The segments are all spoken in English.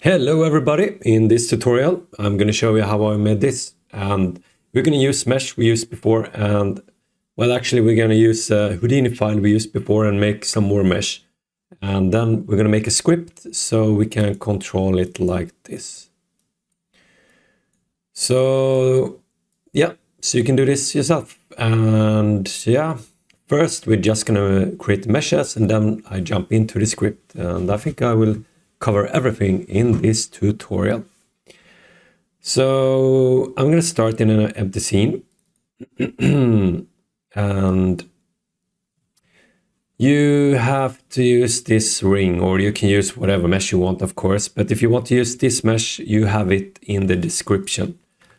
Hello everybody, in this tutorial I'm going to show you how I made this, and we're going to use mesh we used before, and well, actually we're going to use a Houdini file we used before and make some more mesh, and then we're going to make a script so we can control it like this. So yeah, so you can do this yourself. And yeah, first we're just going to create meshes, and then I jump into the script, and I think I will cover everything in this tutorial. So I'm going to start in an empty scene. And you have to use this ring, or you can use whatever mesh you want, of course. But if you want to use this mesh, you have it in the description.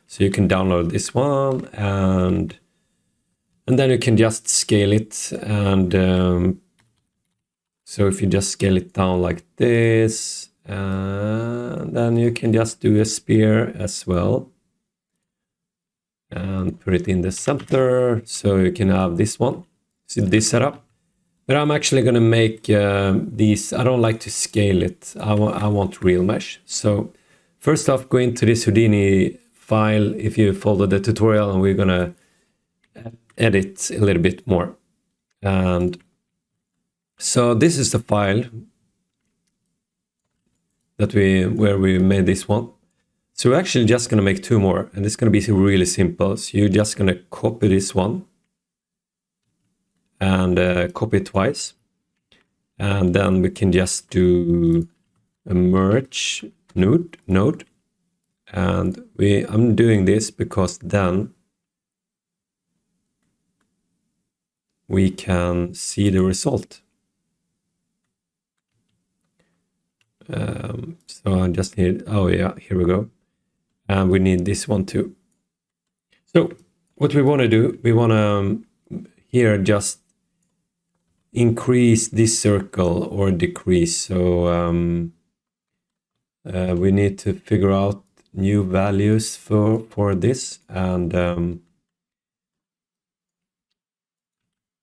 So you can download this one, and then you can just scale it. And so if you just scale it down like this, and then you can just do a spear as well and put it in the center, so you can have this one. See this setup. But I'm actually going to make these. I don't like to scale it. I want real mesh. So first off, go into this Houdini file if you follow the tutorial, and we're going to edit a little bit more. And so this is the file that where we made this one. So we're actually just going to make two more, and it's going to be really simple. So you're just going to copy this one and copy it twice, and then we can just do a merge node, and I'm doing this because then we can see the result. So I just need, oh yeah, here we go. And we need this one too. So what we want to do, we want to here just increase this circle or decrease. So we need to figure out new values for this. And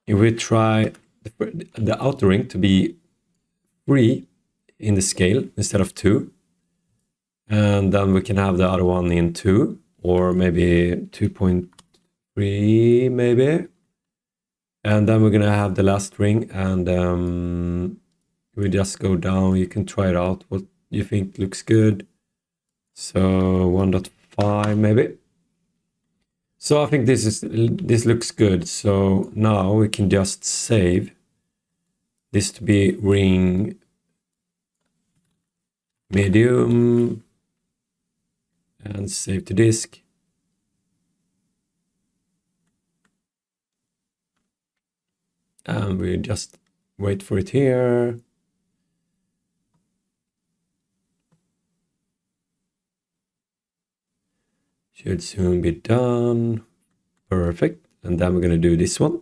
if we try the outer ring to be 3 in the scale instead of 2, and then we can have the other one in 2, or maybe 2.3 maybe, and then we're gonna have the last ring, and we just go down. You can try it out what you think looks good. So 1.5 maybe. So I think this looks good. So now we can just save this to be ring medium and save to disk. And we just wait for it here. Should soon be done. Perfect. And then we're going to do this one.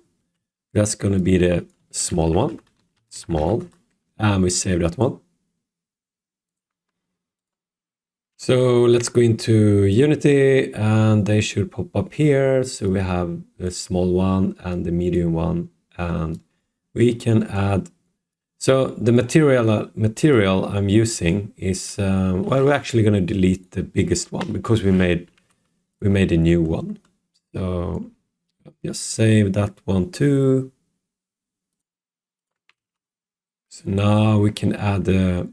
That's going to be the small one. Small. And we save that one. So let's go into Unity, and they should pop up here. So we have the small one and the medium one, and we can add. So the material I'm using is well, we're actually going to delete the biggest one because we made a new one. So just save that one too. So now we can add the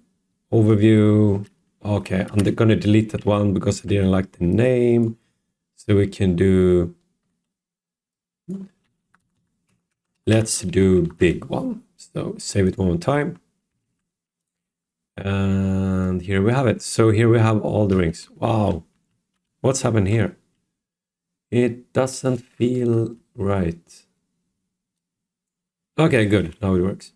overview. Okay, I'm going to delete that one because I didn't like the name. So we can do, let's do big one. So save it one more time. And here we have it. So here we have all the rings. Wow. What's happened here? It doesn't feel right. Okay, good. Now it works.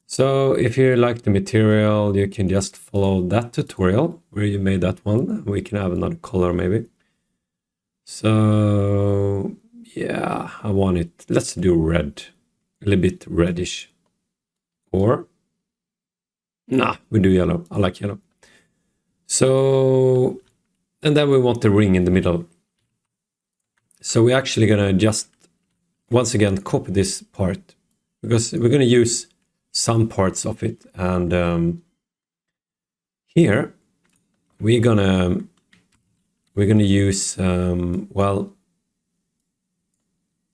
So if you like the material, you can just follow that tutorial where you made that one. We can have another color maybe. So yeah, I want it. Let's do red, a little bit reddish. Or, nah, we do yellow. I like yellow. So, and then we want the ring in the middle. So we're actually gonna just, once again, copy this part because we're gonna use some parts of it, and here we're gonna use, well,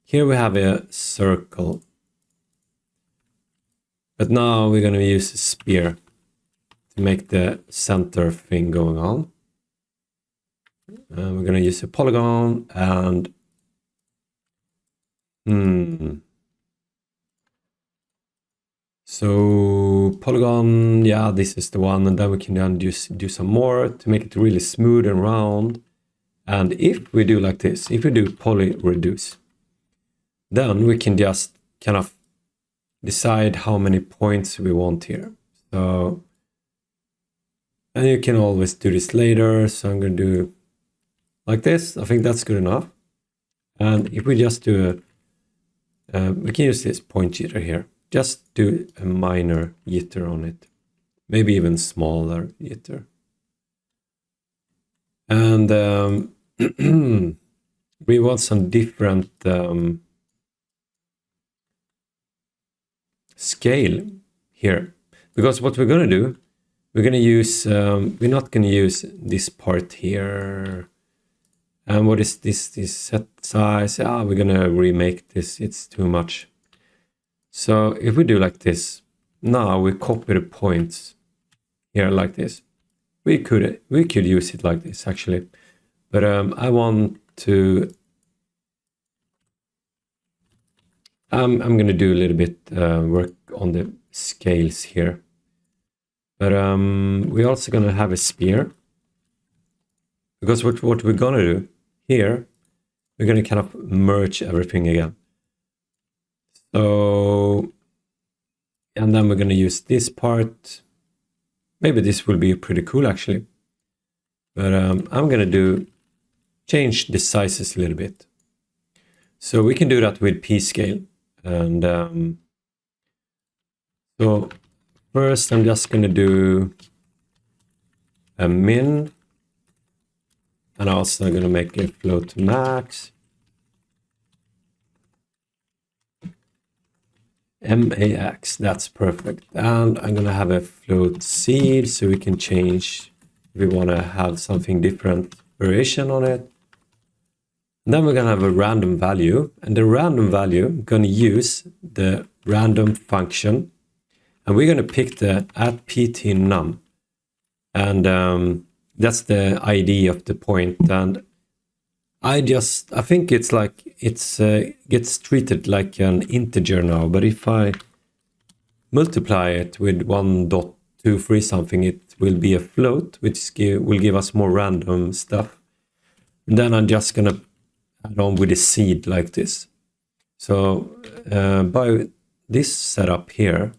here we have a circle. But now we're gonna use a spear to make the center thing going on. We're gonna use a polygon and so polygon, yeah, this is the one, and then we can then just do some more to make it really smooth and round. And if we do like this, if we do poly reduce, then we can just kind of decide how many points we want here. So, and you can always do this later. So I'm going to do like this. I think that's good enough. And if we just do we can use this point jitter here. Just do a minor jitter on it. Maybe even smaller jitter. And we want some different scale here. Because what we're going to do, we're going to use, we're not going to use this part here. And what is this set size? We're going to remake this. It's too much. So if we do like this, now we copy the points here like this. We could use it like this actually, but I want to. I'm going to do a little bit work on the scales here, but we're also going to have a spear, because what we're going to do here, we're going to kind of merge everything again. So, and then we're going to use this part. Maybe this will be pretty cool actually. But I'm going to change the sizes a little bit. So we can do that with p-scale. And so first I'm just going to do a min. And also going to make a float max. max, that's perfect. And I'm going to have a float seed so we can change if we want to have something different variation on it. And then we're going to have a random value, and the random value, I'm going to use the random function, and we're going to pick the @pt_num, and that's the ID of the point. And I think it's like gets treated like an integer now, but if I multiply it with 1.23 something, it will be a float, which will give us more random stuff. And then I'm just gonna add on with a seed like this. So by this setup here,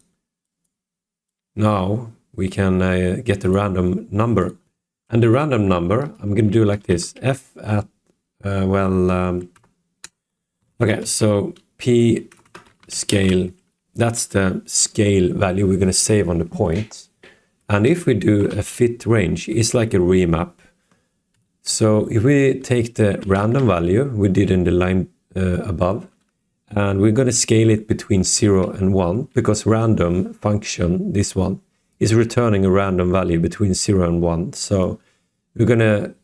now we can get a random number. And the random number, I'm gonna do like this, f at okay, so p scale, that's the scale value we're going to save on the points. And if we do a fit range, it's like a remap. So if we take the random value we did in the line above, and we're going to scale it between 0 and 1, because random function, this one, is returning a random value between 0 and 1. So we're going to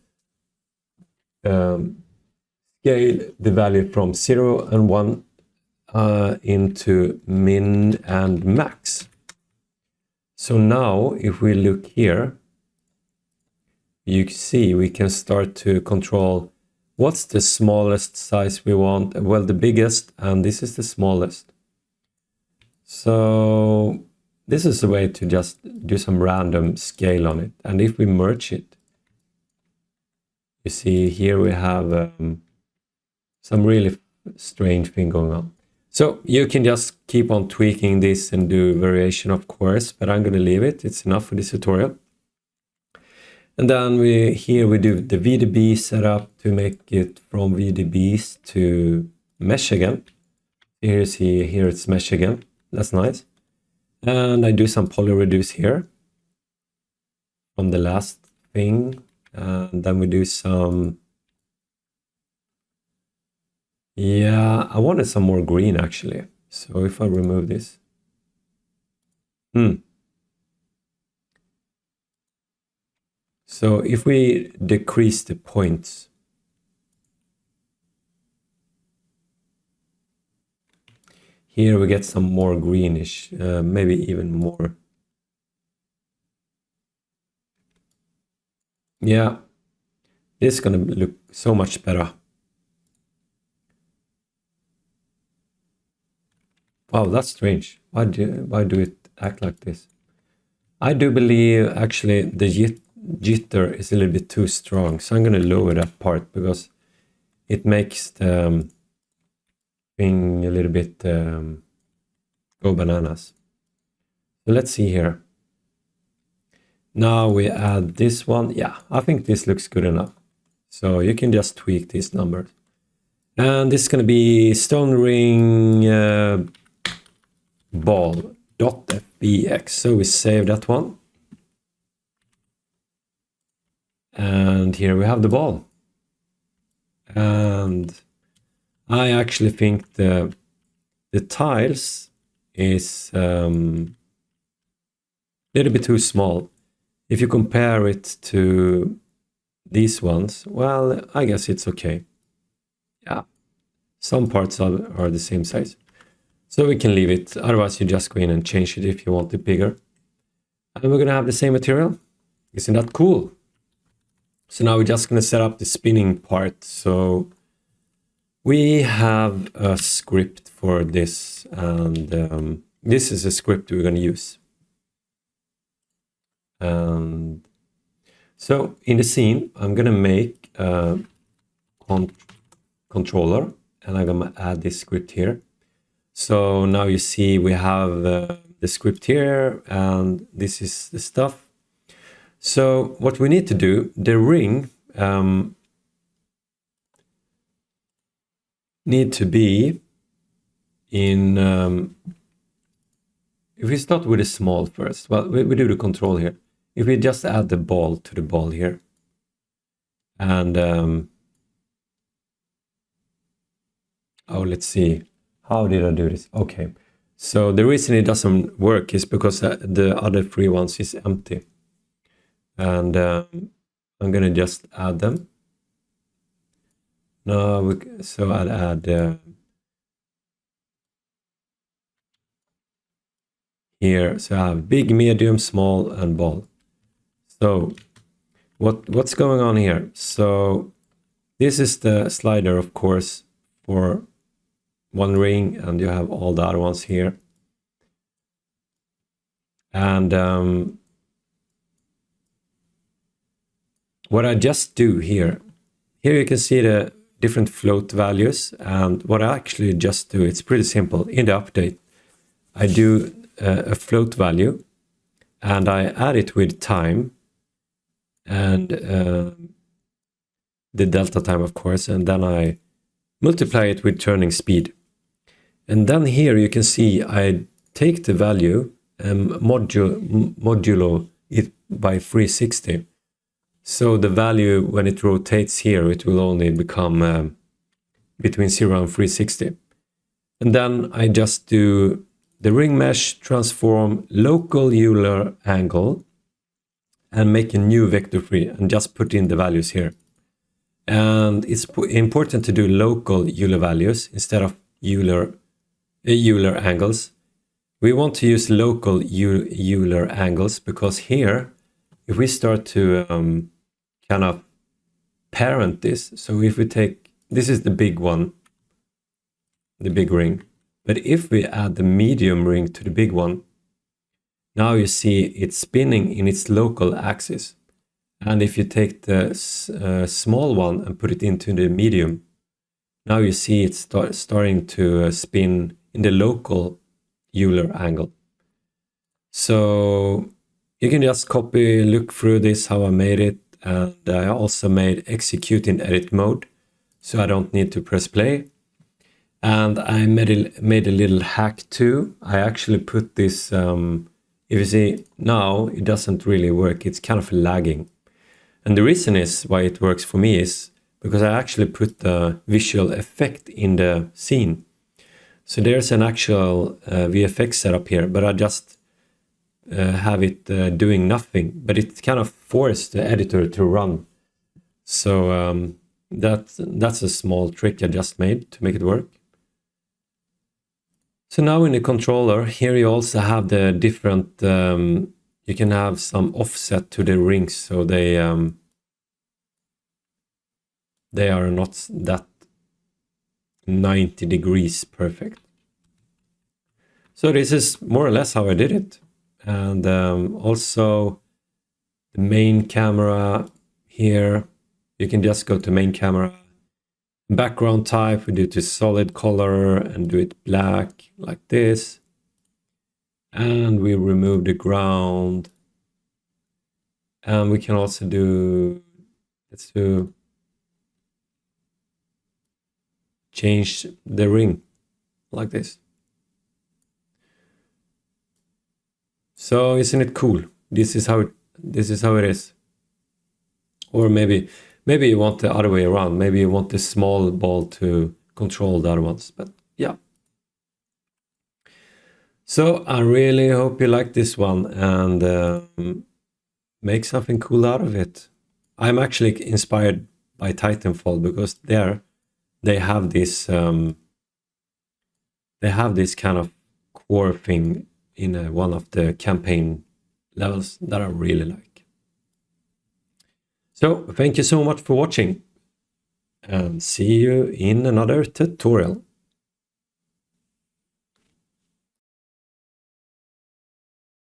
scale the value from 0 and 1 into min and max. So now if we look here, you see we can start to control what's the smallest size we want. Well, the biggest, and this is the smallest. So this is a way to just do some random scale on it. And if we merge it, you see here we have some really strange thing going on. So you can just keep on tweaking this and do variation, of course, but I'm going to leave it. It's enough for this tutorial. And then here we do the VDB setup to make it from VDBs to mesh again. Here it's mesh again. That's nice. And I do some poly reduce here from the last thing. And then we do some, yeah, I wanted some more green actually. So if I remove this, So if we decrease the points, here we get some more greenish, maybe even more. Yeah, this is gonna look so much better. Wow, that's strange. Why do it act like this? I do believe actually the jitter is a little bit too strong, so I'm gonna lower that part because it makes the thing a little bit go bananas. So let's see here. Now we add this one. Yeah, I think this looks good enough. So you can just tweak these numbers. And this is going to be stone ring ball.fbx. So we save that one. And here we have the ball. And I actually think the tiles is a little bit too small. If you compare it to these ones, well, I guess it's okay. Yeah, some parts are the same size. So we can leave it. Otherwise, you just go in and change it if you want it bigger. And we're going to have the same material. Isn't that cool? So now we're just going to set up the spinning part. So we have a script for this. And this is a script we're going to use. And so in the scene, I'm going to make a controller. And I'm going to add this script here. So now you see we have the script here, and this is the stuff. So what we need to do, the ring need to be in, if we start with a small first, well, we do the control here. If we just add the ball to the ball here, and oh, let's see. How did I do this? Okay. So the reason it doesn't work is because the other three ones is empty. And I'm going to just add them. Now, so I'll add here. So I have big, medium, small, and ball. So what's going on here? So this is the slider, of course, for one ring, and you have all the other ones here. And what I just do here you can see the different float values, and what I actually just do, it's pretty simple. In the update, I do a float value, and I add it with time, and the delta time, of course, and then I multiply it with turning speed. And then here you can see I take the value and modulo it by 360. So the value, when it rotates here, it will only become between 0 and 360. And then I just do the ring mesh transform local Euler angle and make a new vector free and just put in the values here. And it's important to do local Euler values instead of Euler angles. We want to use local Euler angles because here, if we start to kind of parent this, so if we take, this is the big one, the big ring, but if we add the medium ring to the big one, now you see it's spinning in its local axis. And if you take the small one and put it into the medium, now you see it's starting to spin in the local Euler angle. So you can just look through this, how I made it. And I also made execute in edit mode, so I don't need to press play. And I made a little hack too. I actually put this, if you see now, it doesn't really work. It's kind of lagging. And the reason is why it works for me is because I actually put the visual effect in the scene. So there's an actual VFX setup here, but I just have it doing nothing, but it kind of forced the editor to run. So that's a small trick I just made to make it work. So now in the controller, here you also have the different, you can have some offset to the rings, so they are not that 90 degrees perfect. So this is more or less how I did it. And also the main camera here, you can just go to main camera. Background type, we do to solid color and do it black like this. And we remove the ground. And we can also do, let's do change the ring like this. So isn't it cool? This is how it is. Or maybe you want the other way around. Maybe you want the small ball to control the other ones. But yeah. So I really hope you like this one and make something cool out of it. I'm actually inspired by Titanfall because they have this kind of core thing in one of the campaign levels that I really like. So thank you so much for watching and see you in another tutorial.